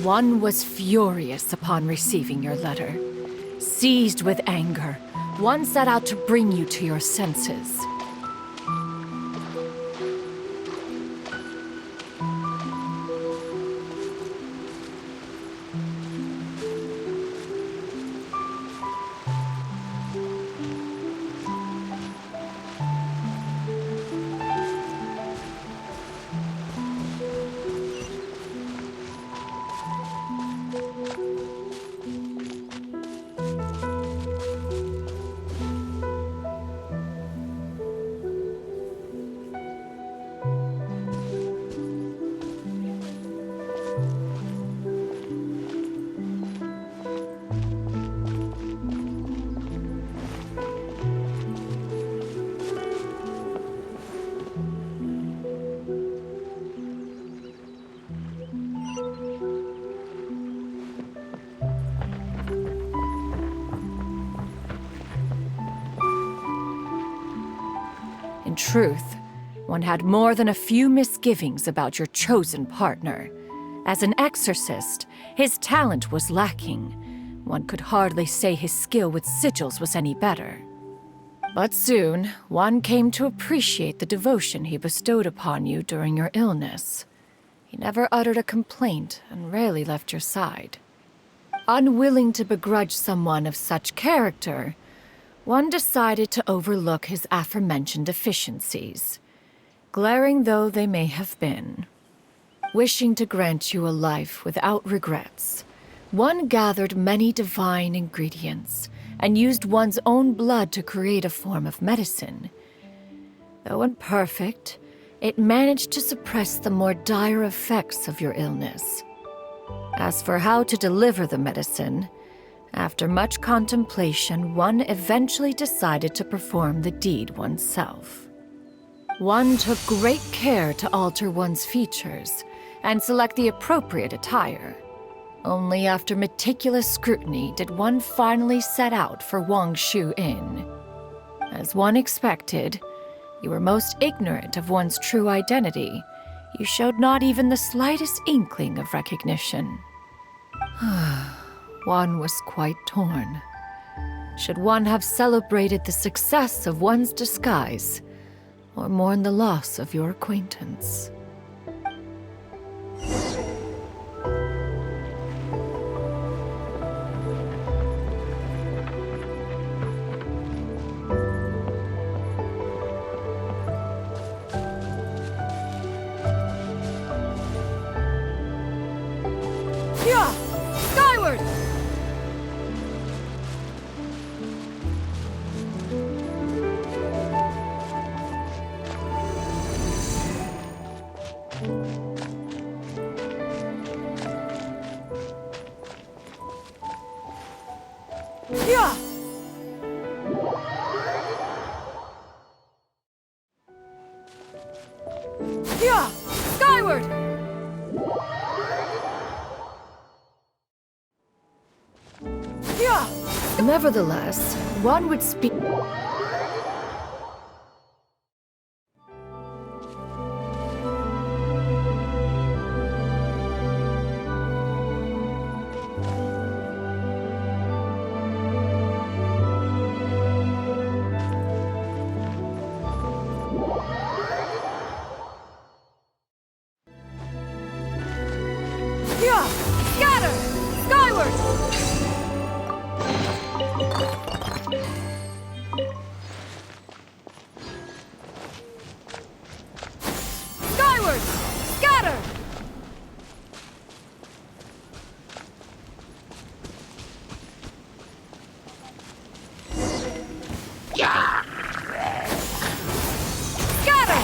One was furious upon receiving your letter. Seized with anger, one set out to bring you to your senses. In truth, one had more than a few misgivings about your chosen partner. As an exorcist, his talent was lacking. One could hardly say his skill with sigils was any better. But soon, one came to appreciate the devotion he bestowed upon you during your illness. He never uttered a complaint and rarely left your side. Unwilling to begrudge someone of such character, one decided to overlook his aforementioned deficiencies, glaring though they may have been. Wishing to grant you a life without regrets, one gathered many divine ingredients and used one's own blood to create a form of medicine. Though imperfect, it managed to suppress the more dire effects of your illness. As for how to deliver the medicine, after much contemplation, one eventually decided to perform the deed oneself. One took great care to alter one's features and select the appropriate attire. Only after meticulous scrutiny did one finally set out for Wangshu Inn. As one expected, you were most ignorant of one's true identity. You showed not even the slightest inkling of recognition. One was quite torn. Should one have celebrated the success of one's disguise, or mourn the loss of your acquaintance? Yeah! Skyward! Yeah! Yeah! Skyward! Yeah! Nevertheless, one would speak... Yeah! Scatter! Skyward! Skyward! Scatter! Scatter!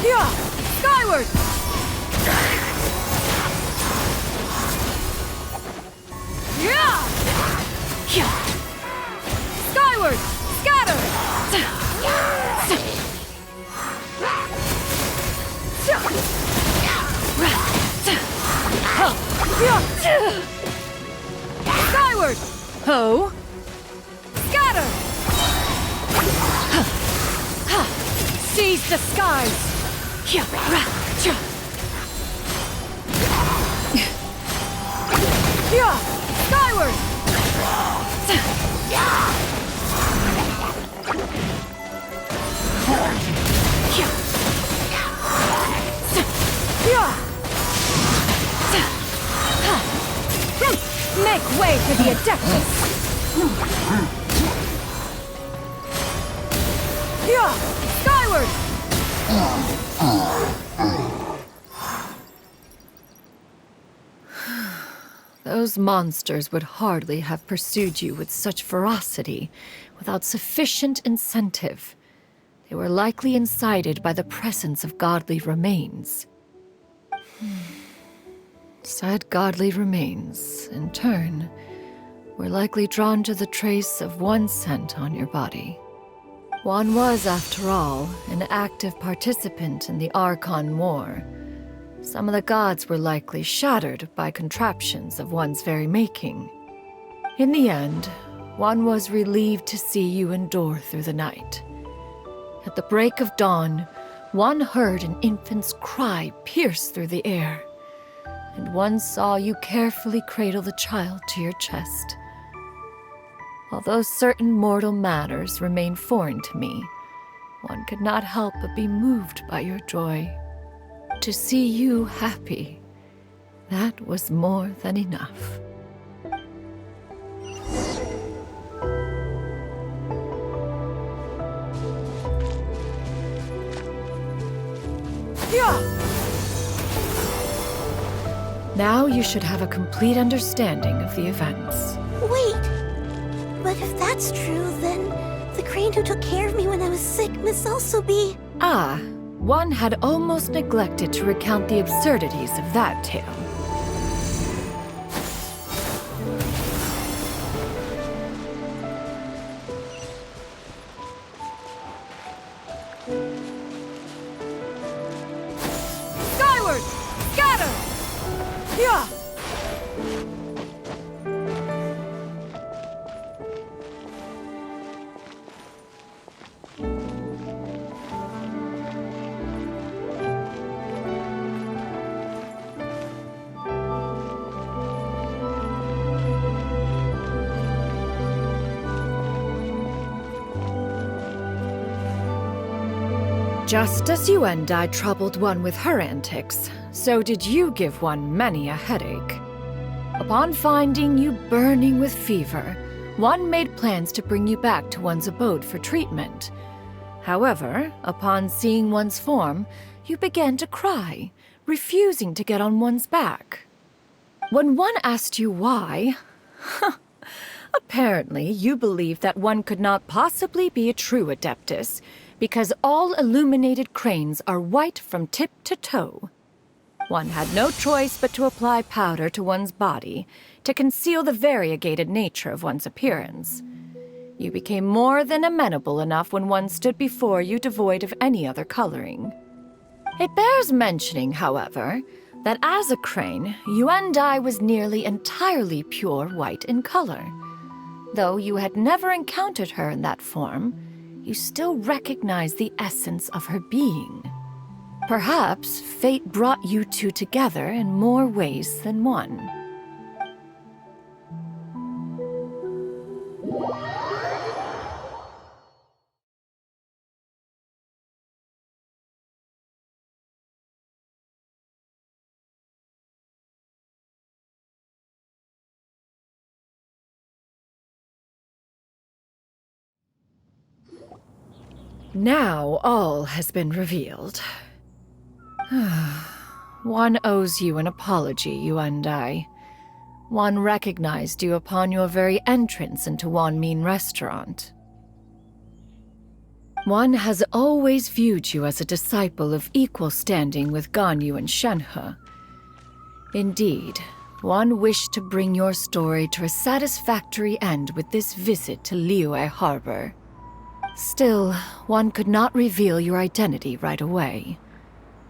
Yeah! Skyward! Yeah! Skyward! Scatter! Skyward! Ho! Scatter! Seize the skies! Yeah! Skyward! Yeah! Make way for the Adeptus! Yeah! Skyward! Those monsters would hardly have pursued you with such ferocity without sufficient incentive. They were likely incited by the presence of godly remains. Said godly remains, in turn, were likely drawn to the trace of one scent on your body. One was, after all, an active participant in the Archon War. Some of the gods were likely shattered by contraptions of one's very making. In the end, one was relieved to see you endure through the night. At the break of dawn, one heard an infant's cry pierce through the air, and one saw you carefully cradle the child to your chest. Although certain mortal matters remain foreign to me, one could not help but be moved by your joy. To see you happy, that was more than enough. Yeah! Now you should have a complete understanding of the events. Wait! But if that's true, then the crane who took care of me when I was sick must also be... Ah, one had almost neglected to recount the absurdities of that tale. Skyward! Scatter! Yeah! Just as you and I troubled one with her antics, so did you give one many a headache. Upon finding you burning with fever, one made plans to bring you back to one's abode for treatment. However, upon seeing one's form, you began to cry, refusing to get on one's back. When one asked you why, apparently you believed that one could not possibly be a true Adeptus, because all illuminated cranes are white from tip to toe. One had no choice but to apply powder to one's body to conceal the variegated nature of one's appearance. You became more than amenable enough when one stood before you devoid of any other coloring. It bears mentioning, however, that as a crane, Yuendai was nearly entirely pure white in color. Though you had never encountered her in that form, you still recognize the essence of her being. Perhaps fate brought you two together in more ways than one. Now all has been revealed. One owes you an apology, you and I. One recognized you upon your very entrance into Wanmin Restaurant. One has always viewed you as a disciple of equal standing with Ganyu and Shenhe. Indeed, one wished to bring your story to a satisfactory end with this visit to Liyue Harbor. Still, one could not reveal your identity right away.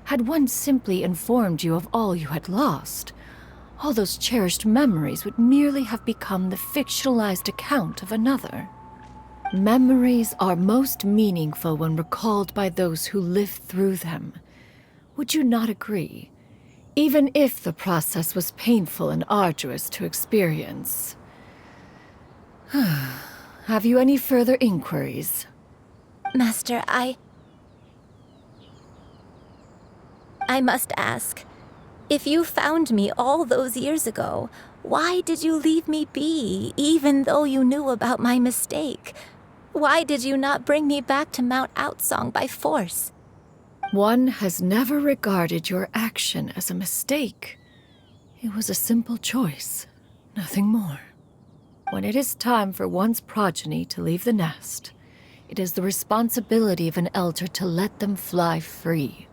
Had one simply informed you of all you had lost, all those cherished memories would merely have become the fictionalized account of another. Memories are most meaningful when recalled by those who lived through them. Would you not agree? even if the process was painful and arduous to experience. Have you any further inquiries? Master, I must ask, if you found me all those years ago, why did you leave me be, even though you knew about my mistake? Why did you not bring me back to Mount Outsong by force? One has never regarded your action as a mistake. It was a simple choice, nothing more. When it is time for one's progeny to leave the nest, it is the responsibility of an elder to let them fly free.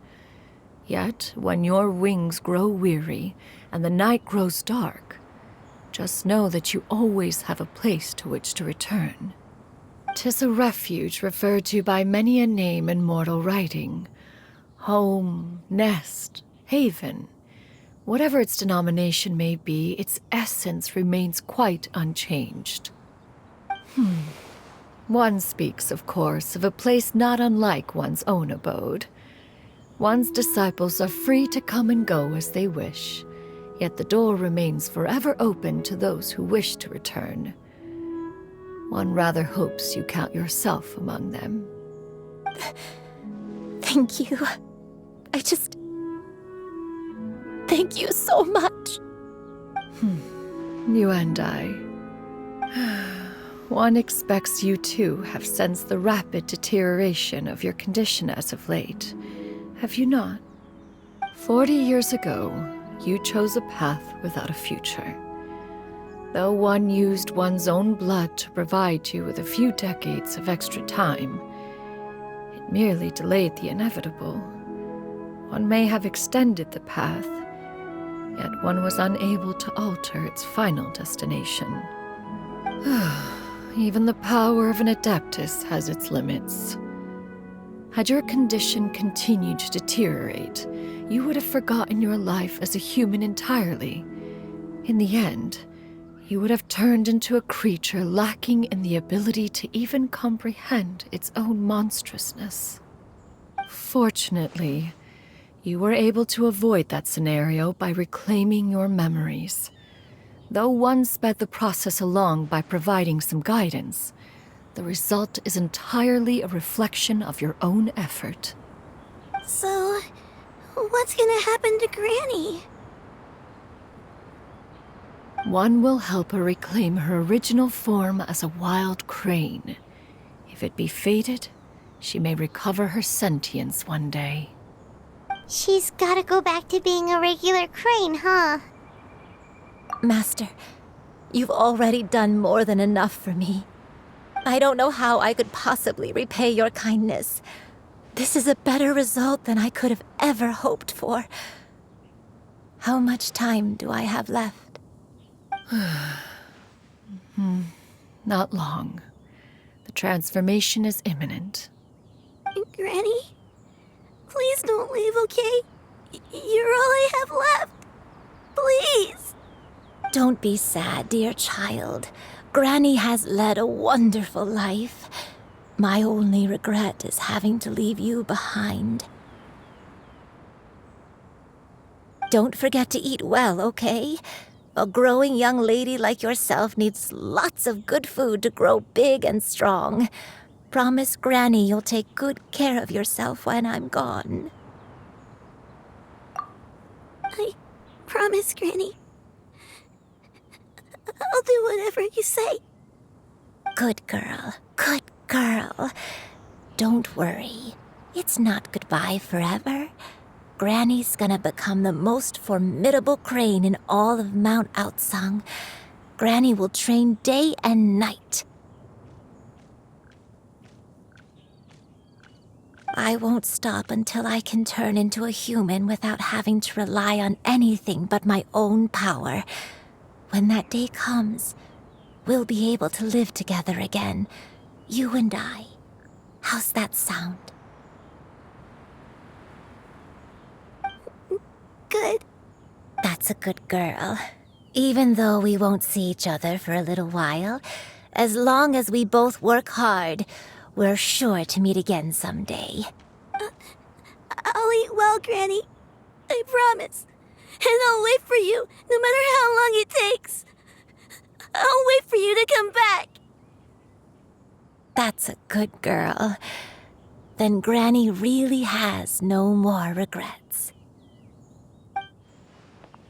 Yet, when your wings grow weary and the night grows dark, just know that you always have a place to which to return. 'Tis a refuge referred to by many a name in mortal writing. Home, nest, haven. Whatever its denomination may be, its essence remains quite unchanged. One speaks, of course, of a place not unlike one's own abode. One's disciples are free to come and go as they wish, yet the door remains forever open to those who wish to return. One rather hopes you count yourself among them. Thank you. Thank you so much. You and I. One expects you too have sensed the rapid deterioration of your condition as of late. Have you not? 40 years ago, you chose a path without a future. Though one used one's own blood to provide you with a few decades of extra time, it merely delayed the inevitable. One may have extended the path, yet one was unable to alter its final destination. Even the power of an adeptus has its limits. Had your condition continued to deteriorate, you would have forgotten your life as a human entirely. In the end, you would have turned into a creature lacking in the ability to even comprehend its own monstrousness. Fortunately, you were able to avoid that scenario by reclaiming your memories. Though one sped the process along by providing some guidance, the result is entirely a reflection of your own effort. So, what's gonna happen to Granny? One will help her reclaim her original form as a wild crane. If it be fated, she may recover her sentience one day. She's gotta go back to being a regular crane, huh? Master, you've already done more than enough for me. I don't know how I could possibly repay your kindness. This is a better result than I could have ever hoped for. How much time do I have left? Not long. The transformation is imminent. Granny? Please don't leave, okay? You're all I have left. Please! Don't be sad, dear child. Granny has led a wonderful life. My only regret is having to leave you behind. Don't forget to eat well, okay? A growing young lady like yourself needs lots of good food to grow big and strong. Promise Granny you'll take good care of yourself when I'm gone. I promise, Granny. I'll do whatever you say. Good girl, good girl. Don't worry. It's not goodbye forever. Granny's gonna become the most formidable crane in all of Mount Outsong. Granny will train day and night. I won't stop until I can turn into a human without having to rely on anything but my own power. When that day comes, we'll be able to live together again, you and I. How's that sound? Good. That's a good girl. Even though we won't see each other for a little while, as long as we both work hard, we're sure to meet again someday. I'll eat well, Granny. I promise. And I'll wait for you, no matter how long it takes. I'll wait for you to come back. That's a good girl. Then Granny really has no more regrets.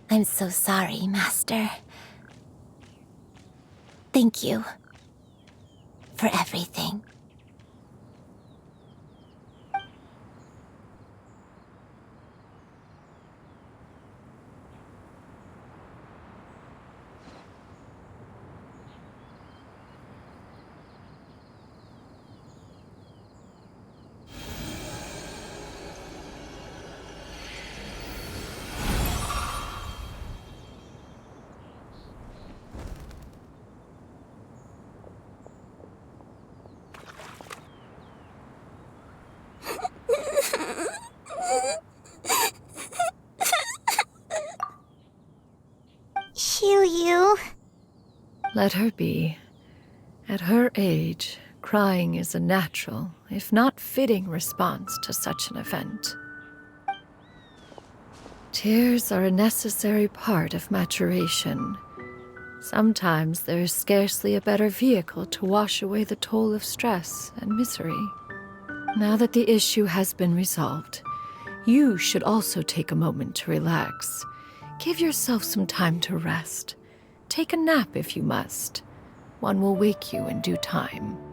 I'm so sorry, Master. Thank you for everything. Xianyun. Let her be. At her age, crying is a natural, if not fitting, response to such an event. Tears are a necessary part of maturation. Sometimes there is scarcely a better vehicle to wash away the toll of stress and misery. Now that the issue has been resolved, you should also take a moment to relax. Give yourself some time to rest. Take a nap if you must. One will wake you in due time.